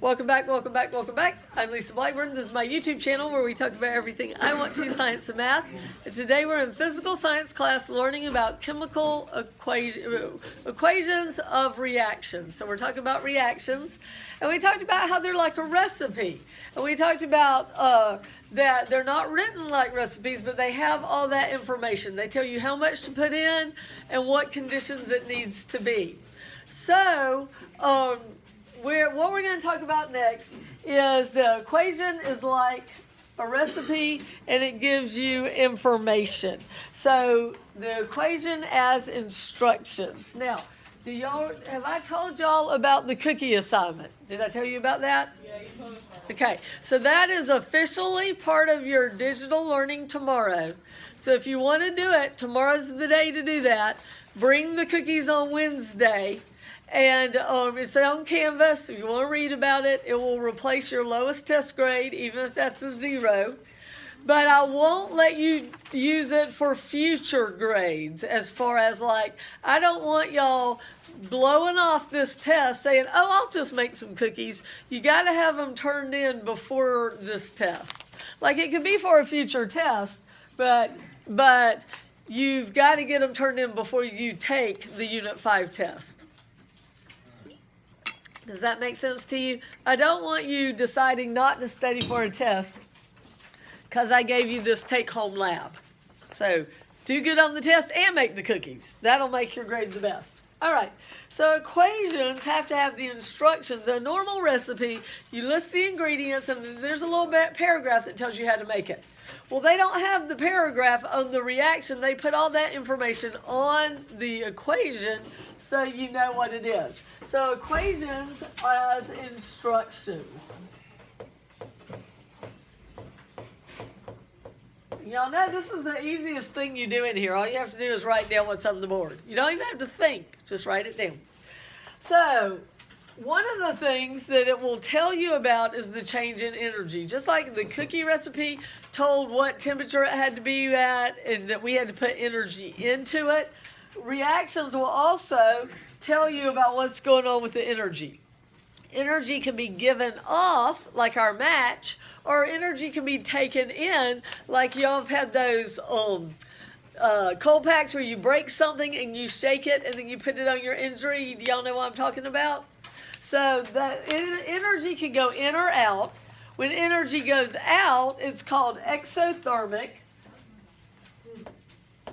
Welcome back, welcome back, welcome back. I'm Lisa Blackburn. This is my YouTube channel where we talk about everything I want to, science and math. And today we're in physical science class learning about chemical equations of reactions. So we're talking about reactions. And we talked about how they're like a recipe. And we talked about that they're not written like recipes, but they have all that information. They tell you how much to put in and what conditions it needs to be. So, what we're going to talk about next is the equation is like a recipe and it gives you information. So the equation as instructions. Now, have I told y'all about the cookie assignment? Did I tell you about that? Yeah, you told us about it. Okay, so that is officially part of your digital learning tomorrow. So if you want to do it, tomorrow's the day to do that. Bring the cookies on Wednesday. And it's on Canvas. If you want to read about it, it will replace your lowest test grade, even if that's a 0. But I won't let you use it for future grades, as far as like, I don't want y'all blowing off this test saying, oh, I'll just make some cookies. You got to have them turned in before this test. Like, it could be for a future test, but you've got to get them turned in before you take the Unit 5 test. Does that make sense to you? I don't want you deciding not to study for a test because I gave you this take-home lab. So do good on the test and make the cookies. That'll make your grade the best. All right, so equations have to have the instructions. A normal recipe, you list the ingredients and there's a little paragraph that tells you how to make it. Well, they don't have the paragraph on the reaction. They put all that information on the equation so you know what it is. So equations as instructions. Y'all know this is the easiest thing you do in here. All you have to do is write down what's on the board. You don't even have to think. Just write it down. So one of the things that it will tell you about is the change in energy. Just like the cookie recipe told what temperature it had to be at and that we had to put energy into it, reactions will also tell you about what's going on with the energy. Energy can be given off, like our match, or energy can be taken in, like y'all have had those cold packs where you break something and you shake it and then you put it on your injury. Y'all know what I'm talking about? So the energy can go in or out. When energy goes out, it's called exothermic.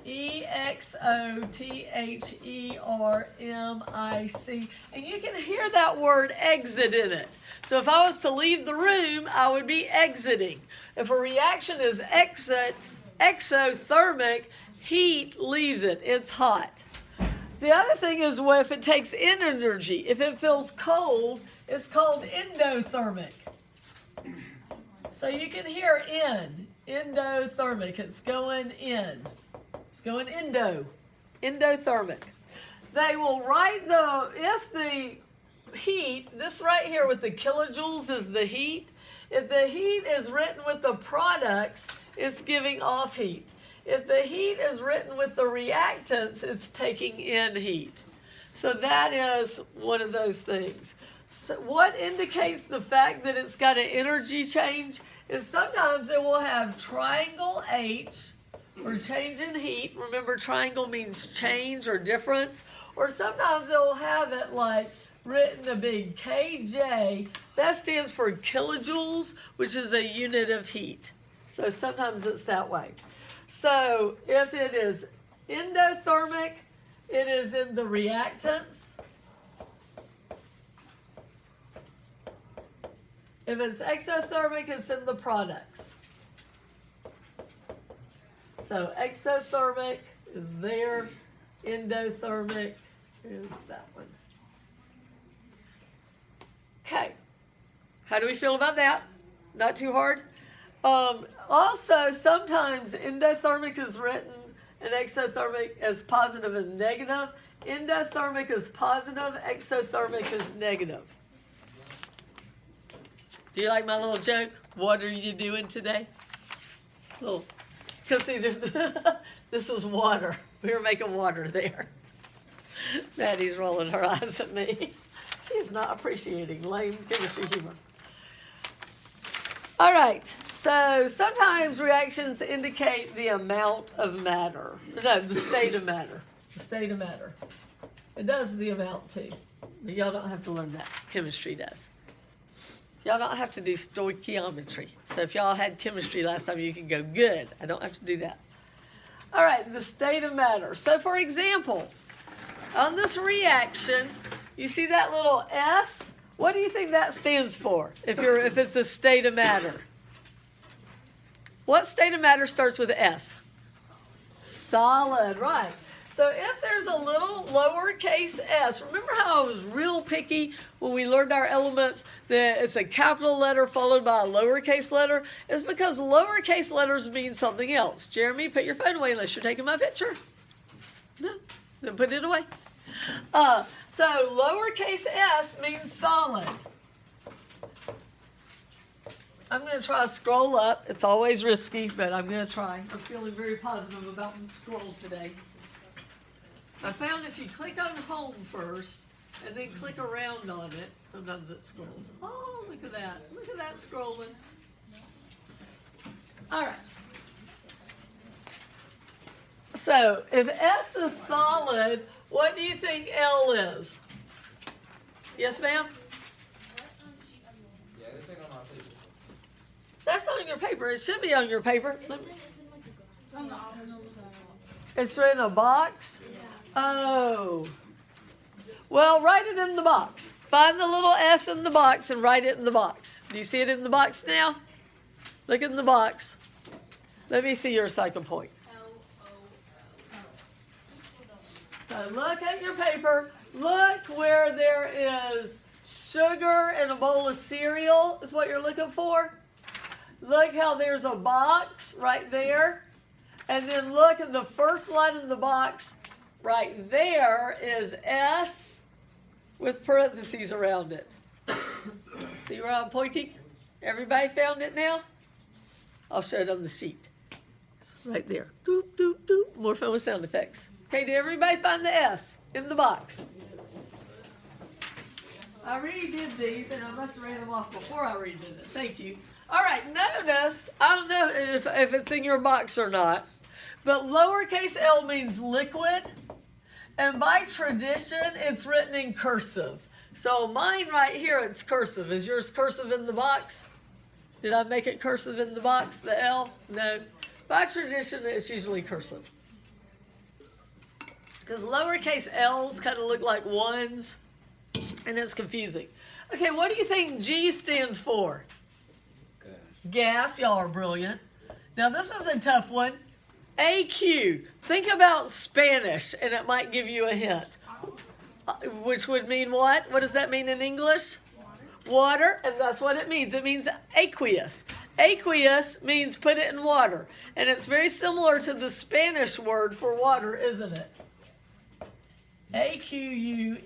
EXOTHERMIC. And you can hear that word exit in it. So if I was to leave the room, I would be exiting. If a reaction is exothermic, heat leaves it. It's hot. The other thing is, well, if it takes in energy, if it feels cold, it's called endothermic. So you can hear endothermic. It's going in. It's going endothermic. They will write if the heat, this right here with the kilojoules is the heat. If the heat is written with the products, it's giving off heat. If the heat is written with the reactants, it's taking in heat. So that is one of those things. So what indicates the fact that it's got an energy change is sometimes it will have triangle H, or change in heat. Remember, triangle means change or difference. Or sometimes it will have it like written a big KJ. That stands for kilojoules, which is a unit of heat. So sometimes it's that way. So if it is endothermic, it is in the reactants. If it's exothermic, it's in the products. So exothermic is there, endothermic is that one. Okay, how do we feel about that? Not too hard? Also, sometimes endothermic is written and exothermic as positive and negative. Endothermic is positive, exothermic is negative. Do you like my little joke? What are you doing today? Because see, this is water. We were making water there. Maddie's rolling her eyes at me. She's is not appreciating lame chemistry humor. All right, so sometimes reactions indicate the amount of matter. No, the state of matter. The state of matter. It does the amount too. But y'all don't have to learn that. Chemistry does. Y'all don't have to do stoichiometry. So if y'all had chemistry last time, you can go, good. I don't have to do that. All right, the state of matter. So for example, on this reaction, you see that little S? What do you think that stands for if it's a state of matter? What state of matter starts with S? Solid, right. So if there's a little lowercase s, remember how I was real picky when we learned our elements that it's a capital letter followed by a lowercase letter? It's because lowercase letters mean something else. Jeremy, put your phone away unless you're taking my picture. No, then put it away. So lowercase s means solid. I'm going to try to scroll up. It's always risky, but I'm going to try. I'm feeling very positive about the scroll today. I found if you click on home first and then click around on it, sometimes it scrolls. Oh, look at that. Look at that scrolling. All right. So if S is solid, what do you think L is? Yes, ma'am? Yeah, this ain't on our paper. That's not on your paper. It should be on your paper. It's in a box? Oh. Well, write it in the box. Find the little S in the box and write it in the box. Do you see it in the box now? Look in the box. Let me see your second point. So look at your paper. Look where there is sugar and a bowl of cereal is what you're looking for. Look how there's a box right there. And then look at the first line in the box. Right there is S with parentheses around it. See where I'm pointing? Everybody found it now? I'll show it on the sheet. Right there. Doop, doop, doop. More fun with sound effects. Okay, did everybody find the S in the box? I redid these, and I must have ran them off before I redid it. Thank you. All right, notice, I don't know if it's in your box or not, but lowercase l means liquid, and by tradition, it's written in cursive. So mine right here, it's cursive. Is yours cursive in the box? Did I make it cursive in the box, the L? No. By tradition, it's usually cursive. Because lowercase l's kind of look like ones, and it's confusing. Okay, what do you think G stands for? Gas. Y'all are brilliant. Now, this is a tough one. AQ. Think about Spanish, and it might give you a hint. Which would mean what? What does that mean in English? Water, and that's what it means. It means aqueous. Aqueous means put it in water. And it's very similar to the Spanish word for water, isn't it? A-Q-U-E-O-U-S.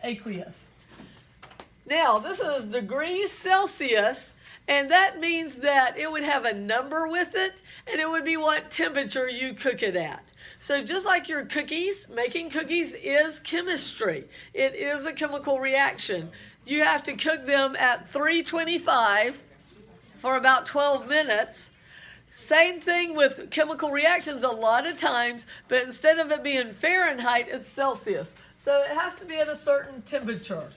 Aqueous. Now, this is degrees Celsius, and that means that it would have a number with it, and it would be what temperature you cook it at. So just like your cookies, making cookies is chemistry. It is a chemical reaction. You have to cook them at 325 for about 12 minutes. Same thing with chemical reactions a lot of times, but instead of it being Fahrenheit, it's Celsius. So it has to be at a certain temperature.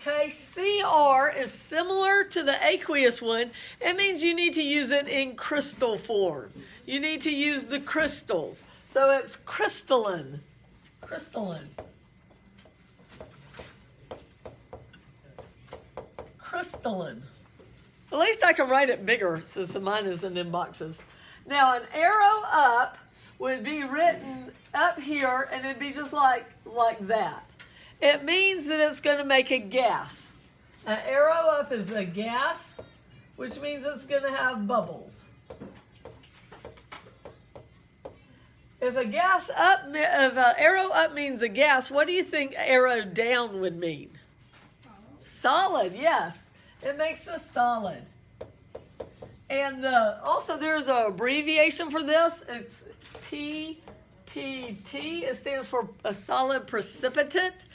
Okay, CR is similar to the aqueous one. It means you need to use it in crystal form. You need to use the crystals. So it's crystalline. Crystalline. Crystalline. At least I can write it bigger since mine isn't in boxes. Now an arrow up would be written up here, and it'd be just like that. It means that it's going to make a gas. An arrow up is a gas, which means it's going to have bubbles. If an arrow up means a gas, what do you think arrow down would mean? Solid, yes. It makes a solid. And also there's an abbreviation for this. It's PP. PT. It stands for a solid precipitate.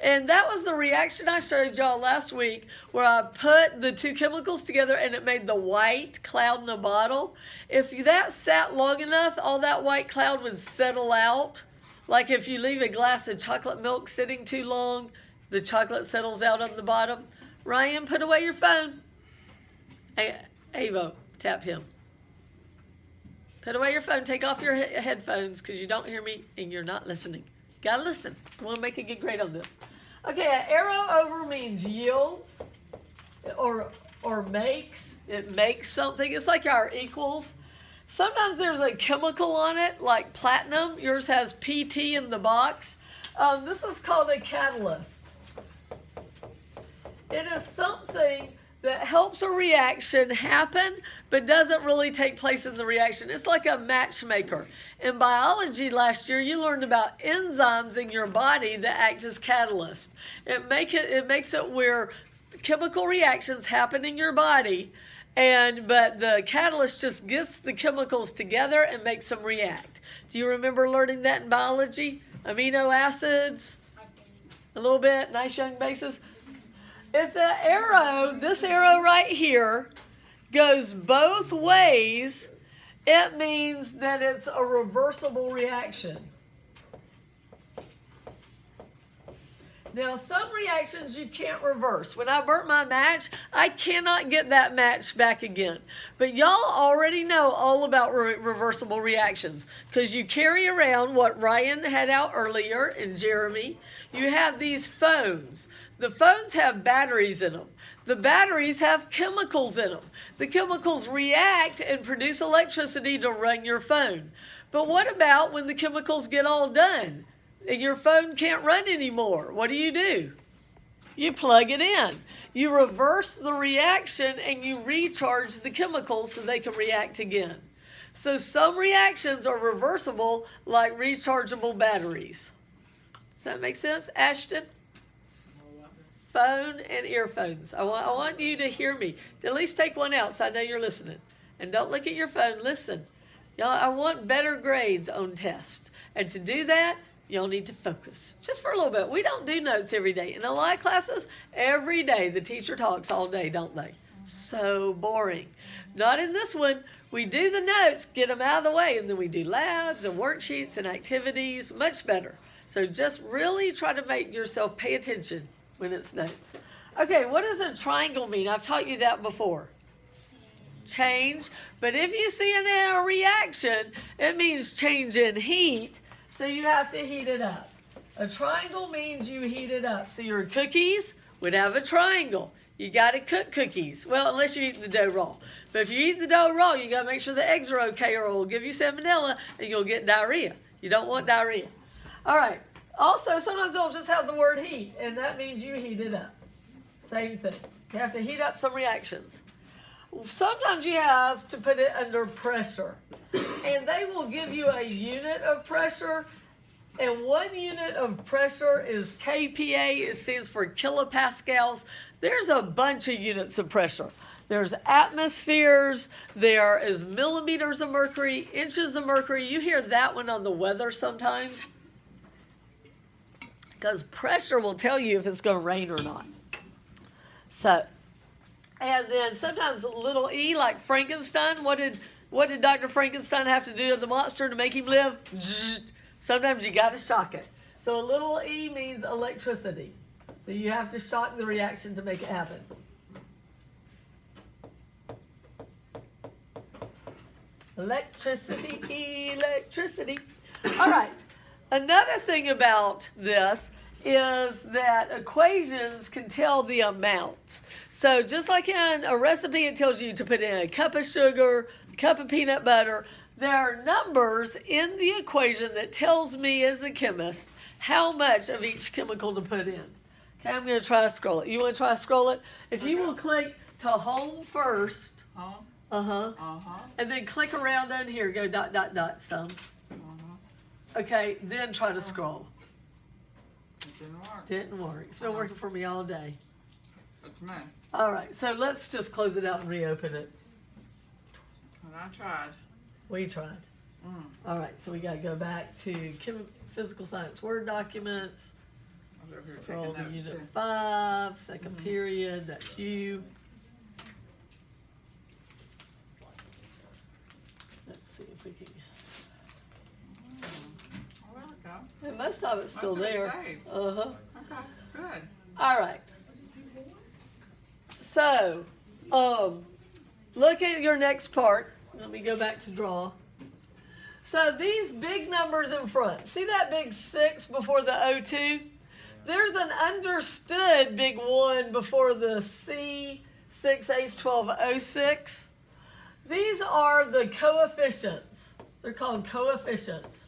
And that was the reaction I showed y'all last week where I put the two chemicals together and it made the white cloud in a bottle. If that sat long enough, all that white cloud would settle out. Like if you leave a glass of chocolate milk sitting too long, the chocolate settles out on the bottom. Ryan, put away your phone. Hey, Avo, tap him. Put away your phone. Take off your headphones because you don't hear me and you're not listening. Gotta listen. I want to make a good grade on this. Okay, an arrow over means yields or makes. It makes something. It's like our equals. Sometimes there's a chemical on it, like platinum. Yours has PT in the box. This is called a catalyst. It is something that helps a reaction happen, but doesn't really take place in the reaction. It's like a matchmaker. In biology last year, you learned about enzymes in your body that act as catalysts. It makes it where chemical reactions happen in your body, but the catalyst just gets the chemicals together and makes them react. Do you remember learning that in biology? Amino acids, a little bit, nice young bases. If the arrow, this arrow right here, goes both ways, it means that it's a reversible reaction. Now, some reactions you can't reverse. When I burnt my match, I cannot get that match back again. But y'all already know all about reversible reactions because you carry around what Ryan had out earlier and Jeremy. You have these phones. The phones have batteries in them. The batteries have chemicals in them. The chemicals react and produce electricity to run your phone. But what about when the chemicals get all done and your phone can't run anymore? What do? You plug it in. You reverse the reaction and you recharge the chemicals so they can react again. So some reactions are reversible, like rechargeable batteries. Does that make sense, Ashton? Phone and earphones. I want you to hear me. At least take one out so I know you're listening. And don't look at your phone. Listen. Y'all, I want better grades on tests. And to do that, y'all need to focus. Just for a little bit. We don't do notes every day. In a lot of classes, every day the teacher talks all day, don't they? So boring. Not in this one. We do the notes, get them out of the way, and then we do labs and worksheets and activities. Much better. So just really try to make yourself pay attention when it's notes. Okay, what does a triangle mean? I've taught you that before. Change. But if you see a reaction, it means change in heat, so you have to heat it up. A triangle means you heat it up. So your cookies would have a triangle. You got to cook cookies. Well, unless you eat the dough raw. But if you eat the dough raw, you got to make sure the eggs are okay or it'll give you salmonella and you'll get diarrhea. You don't want diarrhea. All right. Also, sometimes they'll just have the word heat, and that means you heat it up. Same thing. You have to heat up some reactions. Sometimes you have to put it under pressure, and they will give you a unit of pressure, and 1 unit of pressure is kPa. It stands for kilopascals. There's a bunch of units of pressure. There's atmospheres, there is millimeters of mercury, inches of mercury. You hear that one on the weather sometimes. Because pressure will tell you if it's going to rain or not. So, and then sometimes a little e, like Frankenstein. What did Dr. Frankenstein have to do to the monster to make him live? Sometimes you got to shock it. So a little e means electricity. So you have to shock the reaction to make it happen. Electricity, electricity. All right. Another thing about this is that equations can tell the amounts. So just like in a recipe, it tells you to put in a cup of sugar, a cup of peanut butter. There are numbers in the equation that tells me as a chemist how much of each chemical to put in. Okay, I'm going to try to scroll it. You want to try to scroll it? If you will click to home first. And then click around down here. Go ... some. Okay, then try to scroll. It didn't work. Didn't work. It's been working for me all day. That's me. All right, so let's just close it out and reopen it. And I tried. We tried. All right, so we got to go back to physical science Word documents. I was over here Scroll to taking notes unit too. 5, second period, that's you. Let's see if we can. Oh, there we go. And most of it's still Most of it's there. saved. Uh-huh. Okay, good. All right. So, look at your next part. Let me go back to draw. So these big numbers in front, see that big 6 before the O2? There's an understood big 1 before the C6H12O6. These are the coefficients. They're called coefficients.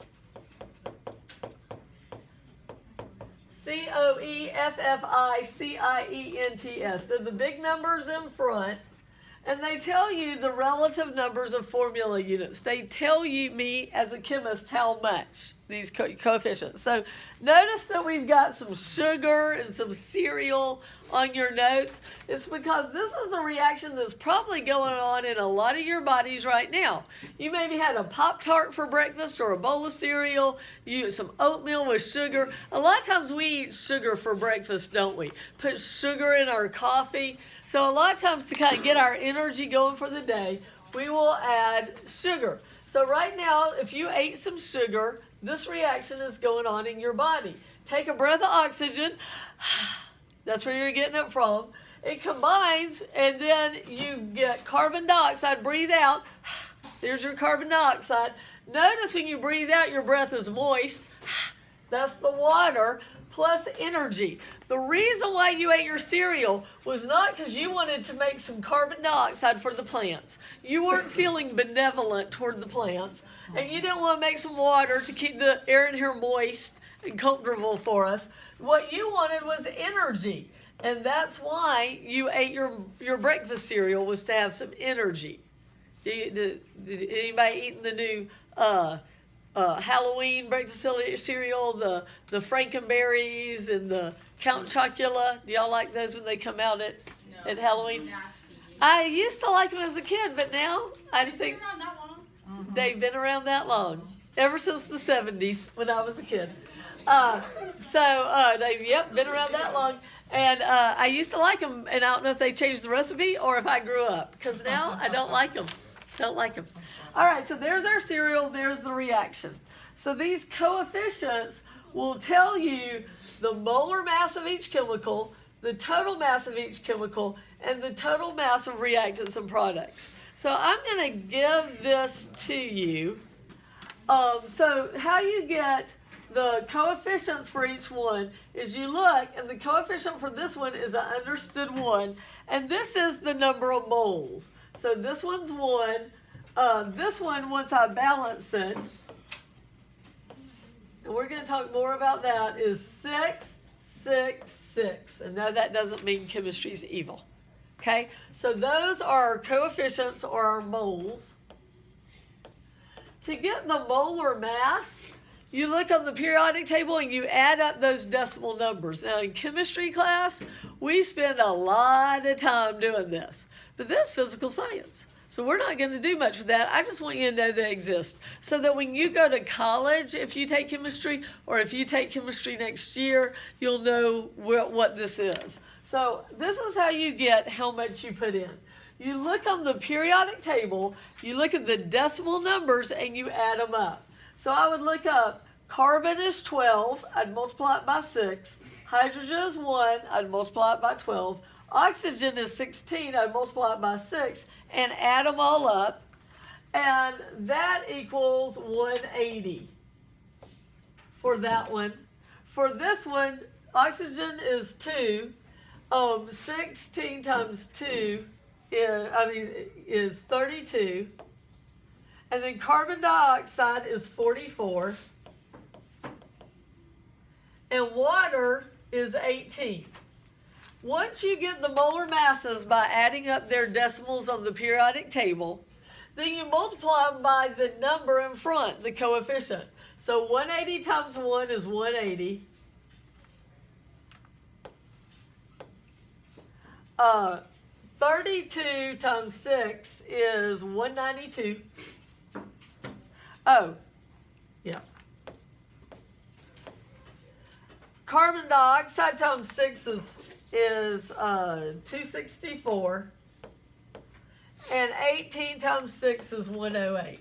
COEFFICIENTS. They're the big numbers in front, and they tell you the relative numbers of formula units. They tell me as a chemist how much, these coefficients. So notice that we've got some sugar and some cereal on your notes. It's because this is a reaction that's probably going on in a lot of your bodies right now. You maybe had a Pop-Tart for breakfast or a bowl of cereal, some oatmeal with sugar. A lot of times we eat sugar for breakfast, don't we? Put sugar in our coffee. So a lot of times to kind of get our energy going for the day, we will add sugar. So right now, if you ate some sugar, this reaction is going on in your body. Take a breath of oxygen. That's where you're getting it from. It combines, and then you get carbon dioxide. Breathe out. There's your carbon dioxide. Notice when you breathe out, your breath is moist. That's the water plus energy. The reason why you ate your cereal was not because you wanted to make some carbon dioxide for the plants. You weren't feeling benevolent toward the plants, and you didn't want to make some water to keep the air in here moist and comfortable for us. What you wanted was energy, and that's why you ate your breakfast cereal, was to have some energy. Did anybody eating the new Halloween breakfast cereal, the Frankenberries and the Count Chocula? Do y'all like those when they come out at Halloween? I used to like them as a kid, but now I think they've been around that long, ever since the 70s when I was a kid. They've been around that long. And I used to like them, and I don't know if they changed the recipe or if I grew up, because now I don't like them. Don't like them. All right, so there's our cereal, there's the reaction. So these coefficients will tell you the molar mass of each chemical, the total mass of each chemical, and the total mass of reactants and products. So I'm going to give this to you. So how you get the coefficients for each one is you look, and the coefficient for this one is an understood 1, and this is the number of moles. So this one's 1. This one, once I balance it, and we're going to talk more about that, is 6, 6, 6. And no, that doesn't mean chemistry's evil. Okay? So those are our coefficients, or our moles. To get the molar mass, you look on the periodic table and you add up those decimal numbers. Now in chemistry class, we spend a lot of time doing this. But this is physical science. So we're not going to do much with that. I just want you to know they exist. So that when you go to college, if you take chemistry, or if you take chemistry next year, you'll know what this is. So this is how you get how much you put in. You look on the periodic table, you look at the decimal numbers, and you add them up. So I would look up carbon is 12, I'd multiply it by 6. Hydrogen is 1, I'd multiply it by 12. Oxygen is 16, I'd multiply it by 6, and add them all up. And that equals 180 for that one. For this one, oxygen is 2. 16 times 2 is 32. And then carbon dioxide is 44. And water is 18. Once you get the molar masses by adding up their decimals on the periodic table, then you multiply them by the number in front, the coefficient. So 180 times 1 is 180. 32 times 6 is 192. Oh, yeah. Carbon dioxide times 6 is 264. And 18 times 6 is 108.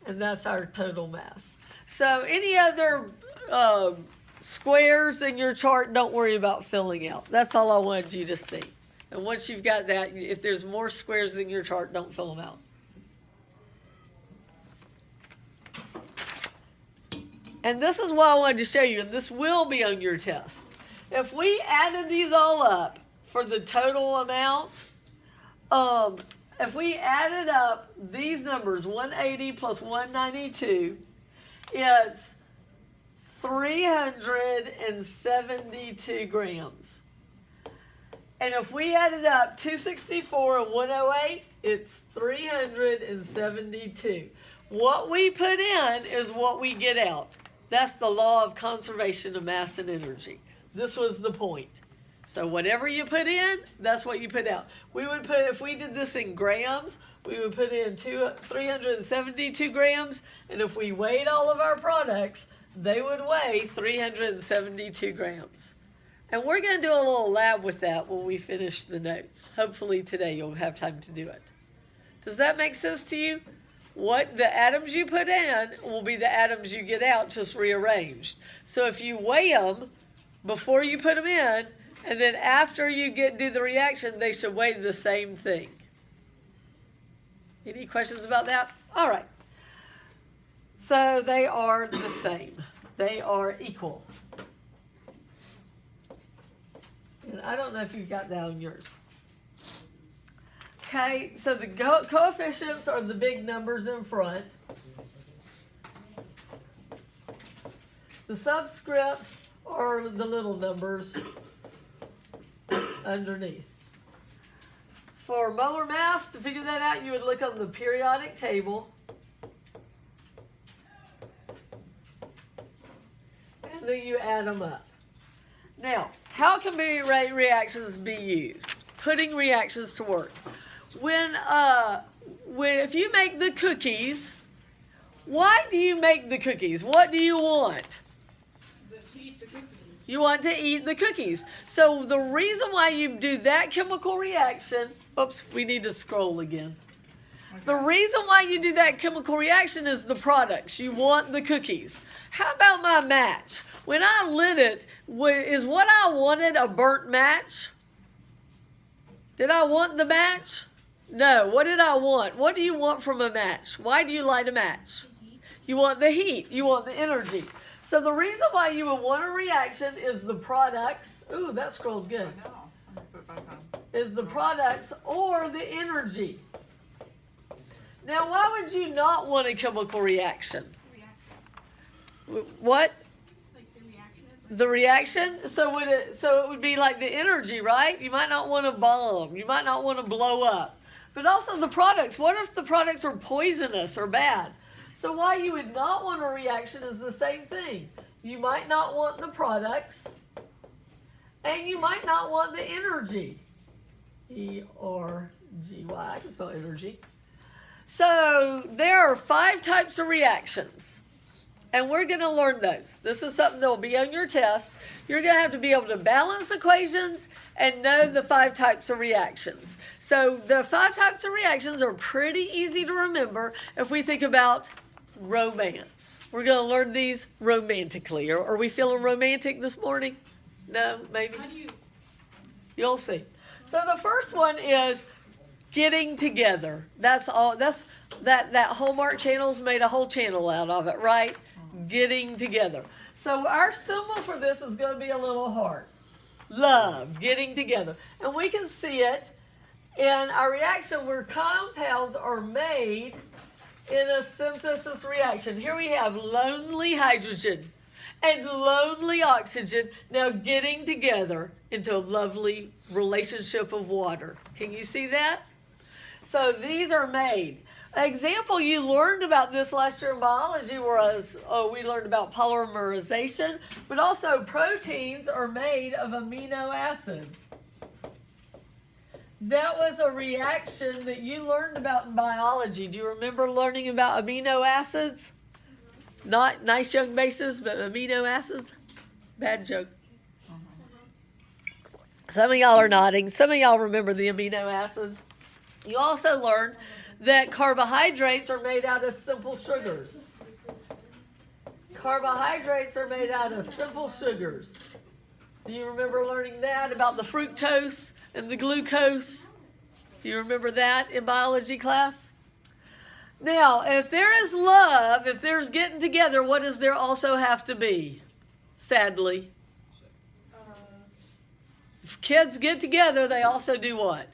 And that's our total mass. So any other squares in your chart, don't worry about filling out. That's all I wanted you to see. And once you've got that, if there's more squares in your chart, don't fill them out. And this is what I wanted to show you, and this will be on your test. If we added these all up for the total amount, if we added up these numbers, 180 plus 192, it's 372 grams. And if we added up 264 and 108, it's 372. What we put in is what we get out. That's the law of conservation of mass and energy. This was the point. So whatever you put in, that's what you put out. We would put, if we did this in grams, we would put in 372 grams, and if we weighed all of our products, they would weigh 372 grams. And we're going to do a little lab with that when we finish the notes. Hopefully today you'll have time to do it. Does that make sense to you? What the atoms you put in will be the atoms you get out, just rearranged. So if you weigh them before you put them in, and then after you do the reaction, they should weigh the same thing. Any questions about that? All right. So they are the same. They are equal. And I don't know if you've got that on yours. Okay, so the coefficients are the big numbers in front. The subscripts are the little numbers underneath. For molar mass, to figure that out, you would look on the periodic table. And then you add them up. Now, how can reactions be used? Putting reactions to work. If you make the cookies, why do you make the cookies? What do you want? To eat the cookies. You want to eat the cookies. So the reason why you do that chemical reaction, oops, we need to scroll again. Okay. The reason why you do that chemical reaction is the products. You want the cookies. How about my match? When I lit it, is what I wanted a burnt match? Did I want the match? No. What did I want? What do you want from a match? Why do you light a match? You want the heat. You want the energy. So the reason why you would want a reaction is the products. Ooh, that scrolled good. I know. I'm gonna put it back on. Is the products or the energy. Now, why would you not want a chemical reaction? What? Like the reaction. The reaction? So it would be like the energy, right? You might not want to bomb. You might not want to blow up. But also the products. What if the products are poisonous or bad? So why you would not want a reaction is the same thing. You might not want the products, and you might not want the energy. E-R-G-Y. I can spell energy. So there are 5 types of reactions, and we're going to learn those. This is something that will be on your test. You're going to have to be able to balance equations and know the 5 types of reactions. So the 5 types of reactions are pretty easy to remember if we think about romance. We're going to learn these romantically. Are we feeling romantic this morning? No, maybe? How do you? You'll see. So the first one is getting together. That's all. That Hallmark Channel's made a whole channel out of it, right? Getting together. So our symbol for this is going to be a little heart. Love, getting together. And we can see it in our reaction where compounds are made in a synthesis reaction. Here we have lonely hydrogen and lonely oxygen now getting together into a lovely relationship of water. Can you see that? So these are made. An example, you learned about this last year in biology was, we learned about polymerization, but also proteins are made of amino acids. That was a reaction that you learned about in biology. Do you remember learning about amino acids? Not nice young bases, but amino acids? Bad joke. Some of y'all are nodding. Some of y'all remember the amino acids. You also learned that carbohydrates are made out of simple sugars. Carbohydrates are made out of simple sugars. Do you remember learning that about the fructose and the glucose? Do you remember that in biology class? Now, if there is love, if there's getting together, what does there also have to be? Sadly. If kids get together, they also do what?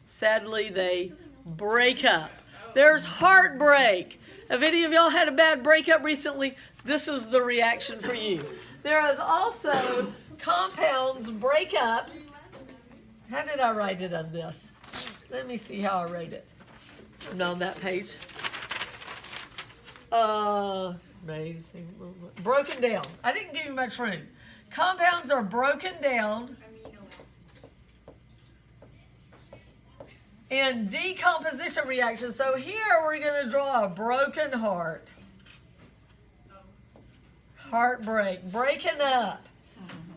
Sadly, they break up. There's heartbreak. Have any of y'all had a bad breakup recently? This is the reaction for you. There is also compounds break up. How did I write it on this? Let me see how I write it. Not on that page. Amazing. Broken down. I didn't give you much room. Compounds are broken down in decomposition reactions. So here we're going to draw a broken heart. Heartbreak. Breaking up.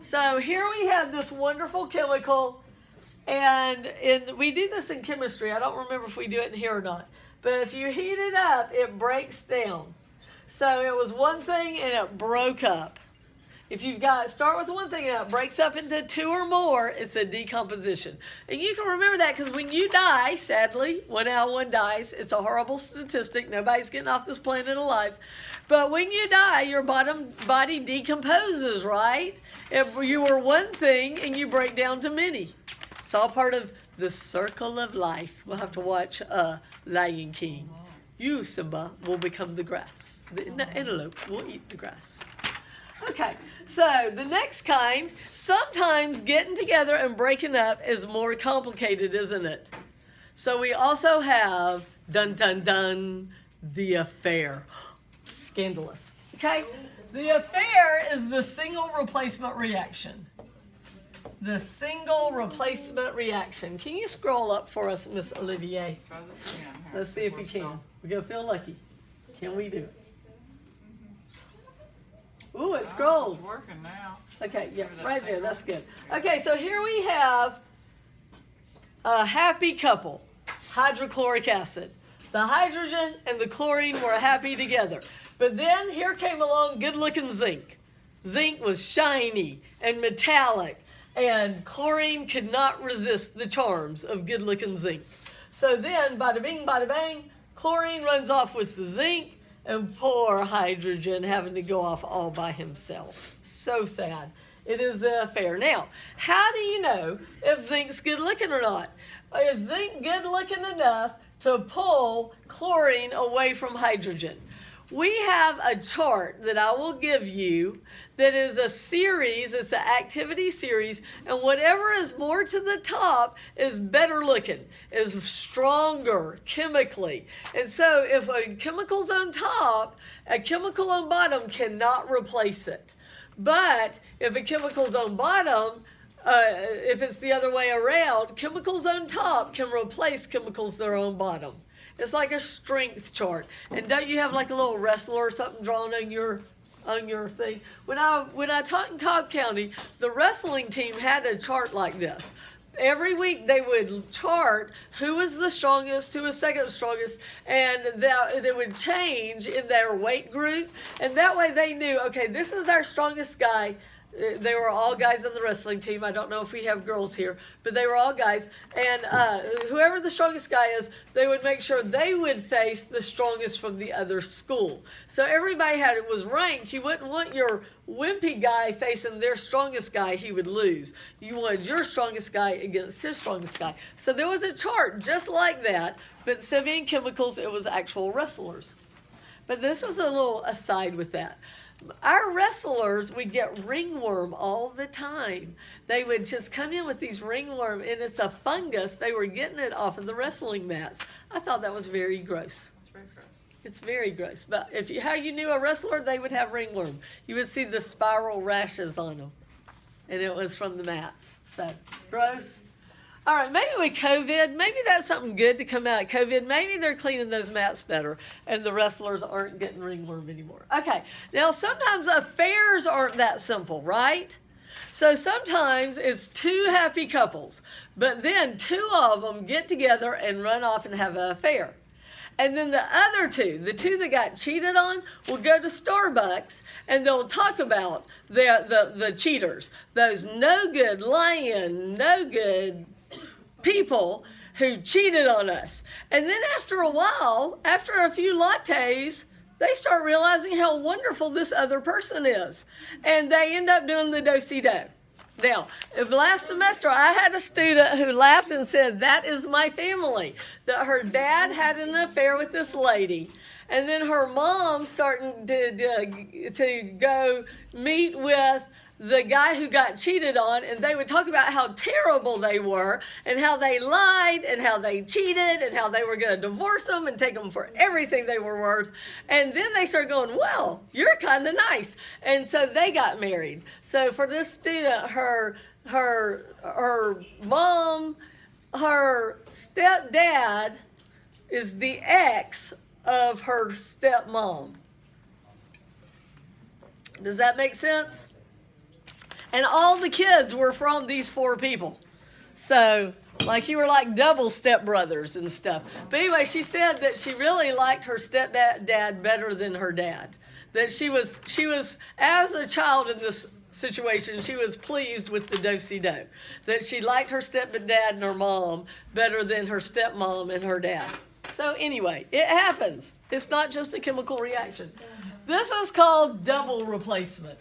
So here we have this wonderful chemical, and we do this in chemistry. I don't remember if we do it in here or not. But if you heat it up, it breaks down. So it was one thing and it broke up. If you've got, start with one thing and it breaks up into two or more, it's a decomposition. And you can remember that because when you die, sadly, one dies. It's a horrible statistic. Nobody's getting off this planet alive. But when you die, your body decomposes, right? You were one thing and you break down to many. It's all part of the circle of life. We'll have to watch Lion King. You, Simba, will become the grass. The antelope will eat the grass. Okay, so the next kind, sometimes getting together and breaking up is more complicated, isn't it? So we also have, dun dun dun, the affair. Scandalous. Okay, the affair is the single replacement reaction. The single replacement reaction. Can you scroll up for us, Miss Olivier? Try this again. Here. Let's see if you can. We're going to feel lucky. Can we do it? Ooh, it scrolled. It's working now. Okay, yeah, right there. That's good. Okay, so here we have a happy couple, hydrochloric acid. The hydrogen and the chlorine were happy together. But then here came along good-looking zinc. Zinc was shiny and metallic, and chlorine could not resist the charms of good-looking zinc. So then, bada bing, bada bang, chlorine runs off with the zinc, and poor hydrogen having to go off all by himself. So sad. It is the affair. Now, how do you know if zinc's good looking or not? Is zinc good looking enough to pull chlorine away from hydrogen? We have a chart that I will give you that is a series, it's an activity series, and whatever is more to the top is better looking, is stronger chemically. And so if a chemical's on top, a chemical on bottom cannot replace it. But if a chemical's on bottom, if it's the other way around, chemicals on top can replace chemicals that are on bottom. It's like a strength chart. And don't you have like a little wrestler or something drawn on your thing? When I taught in Cobb County, the wrestling team had a chart like this. Every week they would chart who was the strongest, who was second strongest, and they would change in their weight group. And that way they knew, okay, this is our strongest guy. They were all guys on the wrestling team. I don't know if we have girls here, but they were all guys. And whoever the strongest guy is, they would make sure they would face the strongest from the other school. So everybody was ranked. You wouldn't want your wimpy guy facing their strongest guy. He would lose. You wanted your strongest guy against his strongest guy. So there was a chart just like that, but instead of being chemicals, it was actual wrestlers. But this is a little aside with that. Our wrestlers would get ringworm all the time. They would just come in with these ringworm, and it's a fungus. They were getting it off of the wrestling mats. I thought that was very gross. It's very gross. It's very gross. But how you knew a wrestler, they would have ringworm. You would see the spiral rashes on them, and it was from the mats. So gross. All right, maybe with COVID, maybe that's something good to come out of COVID. Maybe they're cleaning those mats better and the wrestlers aren't getting ringworm anymore. Okay, now sometimes affairs aren't that simple, right? So sometimes it's two happy couples, but then two of them get together and run off and have an affair. And then the other two, the two that got cheated on, will go to Starbucks and they'll talk about the cheaters, those no good, lying, no good people who cheated on us. And then after a while, after a few lattes, they start realizing how wonderful this other person is. And they end up doing the do-si-do. Now, last semester, I had a student who laughed and said, that is my family. That her dad had an affair with this lady. And then her mom started to go meet with the guy who got cheated on, and they would talk about how terrible they were and how they lied and how they cheated and how they were going to divorce them and take them for everything they were worth. And then they started going, well, you're kind of nice. And so they got married. So for this student, her mom, her stepdad is the ex of her stepmom. Does that make sense? And all the kids were from these four people. So, like you were like double stepbrothers and stuff. But anyway, she said that she really liked her stepdad better than her dad. That she was, as a child in this situation, she was pleased with the do-si-do. That she liked her stepdad and her mom better than her stepmom and her dad. So anyway, it happens. It's not just a chemical reaction. This is called double replacement.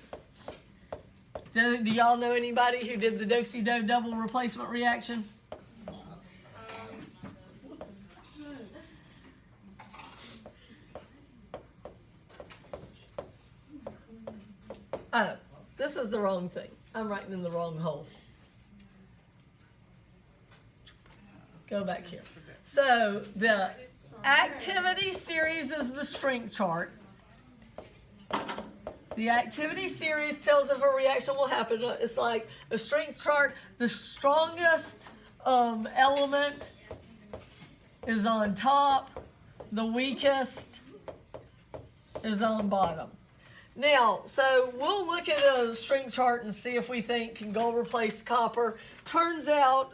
Do y'all know anybody who did the do-si-do double replacement reaction? Oh, this is the wrong thing. I'm writing in the wrong hole. Go back here. So the activity series is the strength chart. The activity series tells if a reaction will happen. It's like a strength chart. The strongest element is on top. The weakest is on bottom. Now, so we'll look at a strength chart and see if we think can gold replace copper. Turns out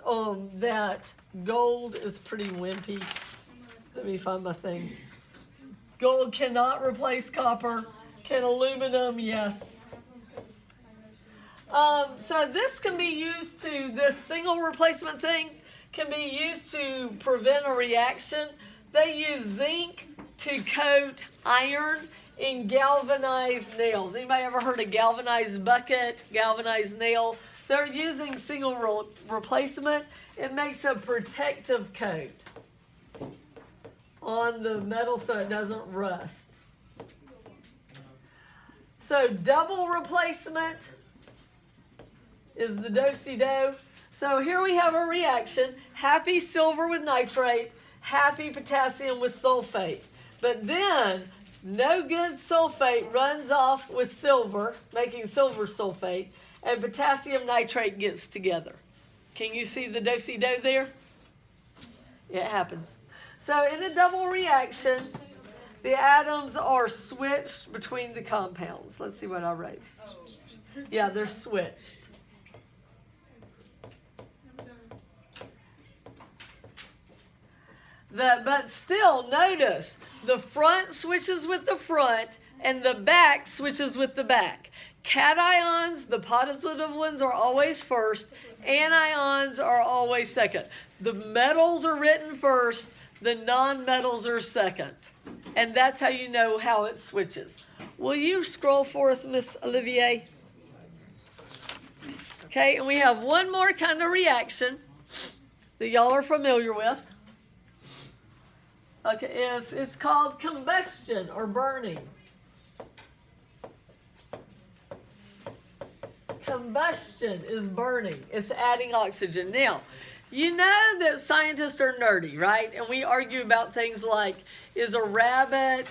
that gold is pretty wimpy. Let me find my thing. Gold cannot replace copper. Can aluminum? Yes. So this can be used to, this single replacement thing can be used to prevent a reaction. They use zinc to coat iron in galvanized nails. Anybody ever heard of galvanized bucket, galvanized nail? They're using single replacement. It makes a protective coat on the metal so it doesn't rust. So double replacement is the do-si-do. So here we have a reaction. Happy silver with nitrate, happy potassium with sulfate. But then no good sulfate runs off with silver, making silver sulfate, and potassium nitrate gets together. Can you see the do-si-do there? It happens. So in a double reaction, the atoms are switched between the compounds. Let's see what I wrote. Yeah, they're switched. But still, notice, the front switches with the front and the back switches with the back. Cations, the positive ones, are always first. Anions are always second. The metals are written first. The non-metals are second. And that's how you know how it switches. Will you scroll for us, Miss Olivier? Okay, and we have one more kind of reaction that y'all are familiar with. Okay, it's called combustion or burning. Combustion is burning. It's adding oxygen. Now, you know that scientists are nerdy, right? And we argue about things like, is a rabbit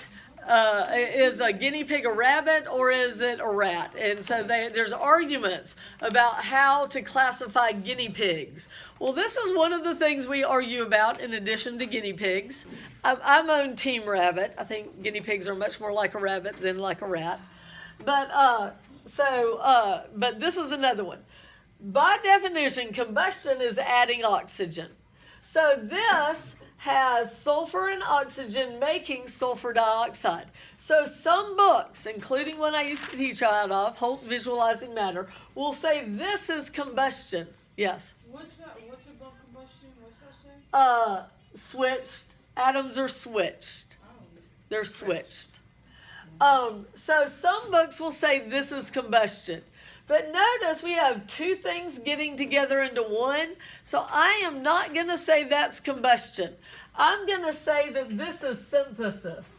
is a guinea pig a rabbit or is it a rat? And so there's arguments about how to classify guinea pigs. Well, this is one of the things we argue about in addition to guinea pigs. I'm on team rabbit. I think guinea pigs are much more like a rabbit than like a rat. But but this is another one. By definition, combustion is adding oxygen. So this has sulfur and oxygen making sulfur dioxide. So some books, including one I used to teach out of, Holt Visualizing Matter, will say this is combustion. Yes? What's about combustion? What's that say? Switched. Atoms are switched. Oh. They're switched. So some books will say this is combustion. But notice we have two things getting together into one. So I am not going to say that's combustion. I'm going to say that this is synthesis.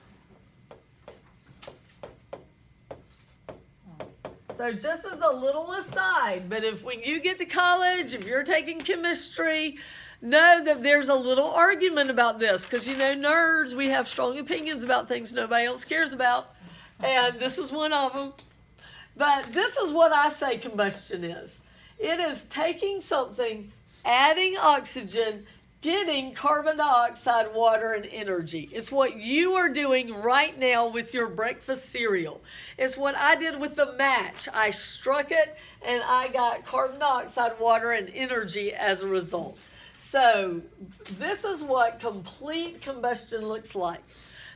So just as a little aside, but if when you get to college, if you're taking chemistry, know that there's a little argument about this. Because, you know, nerds, we have strong opinions about things nobody else cares about. And this is one of them. But this is what I say combustion is. It is taking something, adding oxygen, getting carbon dioxide, water, and energy. It's what you are doing right now with your breakfast cereal. It's what I did with the match. I struck it, and I got carbon dioxide, water, and energy as a result. So this is what complete combustion looks like.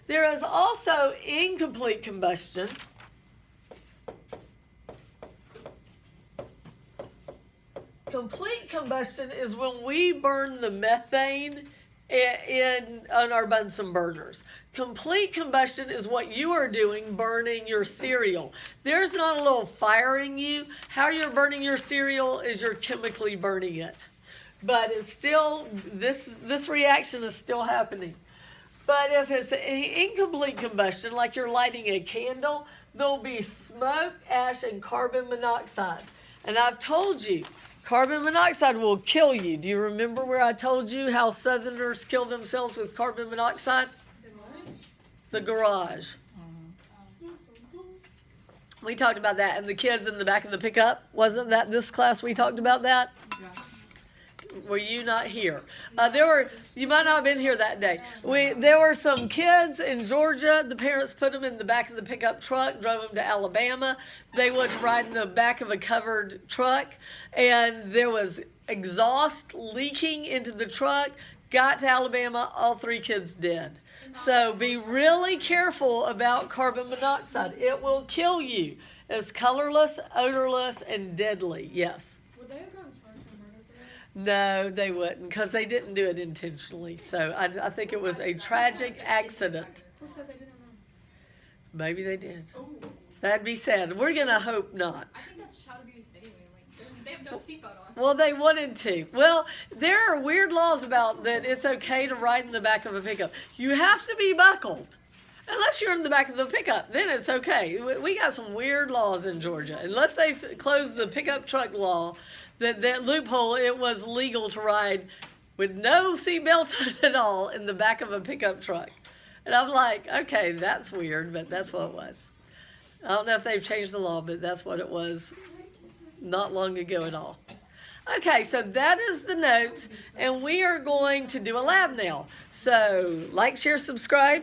There is also incomplete combustion. Complete combustion is when we burn the methane on our Bunsen burners. Complete combustion is what you are doing, burning your cereal. There's not a little fire in you. How you're burning your cereal is you're chemically burning it. But it's still, this reaction is still happening. But if it's incomplete combustion, like you're lighting a candle, there'll be smoke, ash, and carbon monoxide. And I've told you, carbon monoxide will kill you. Do you remember where I told you how Southerners kill themselves with carbon monoxide? The garage. We talked about that, and the kids in the back of the pickup. Wasn't that this class we talked about that? Yeah. Were you not here? You might not have been here that day. There were some kids in Georgia. The parents put them in the back of the pickup truck, drove them to Alabama. They would ride in the back of a covered truck, and there was exhaust leaking into the truck. Got to Alabama, all three kids dead. So be really careful about carbon monoxide. It will kill you. It's colorless, odorless, and deadly. Yes. Would they have gotten charged for murder for that? No, they wouldn't, because they didn't do it intentionally. So I think it was a tragic accident. Who said they didn't know? Maybe they did. Oh. That'd be sad. We're going to hope not. I think that's child abuse anyway. Like, they have no seatbelt on. Well, they wanted to. Well, there are weird laws about that it's okay to ride in the back of a pickup. You have to be buckled. Unless you're in the back of the pickup, then it's okay. We got some weird laws in Georgia. Unless they closed the pickup truck law, that loophole, it was legal to ride with no seatbelt on at all in the back of a pickup truck. And I'm like, okay, that's weird, but that's what it was. I don't know if they've changed the law, but that's what it was not long ago at all. Okay, so that is the notes, and we are going to do a lab now. So, like, share, subscribe.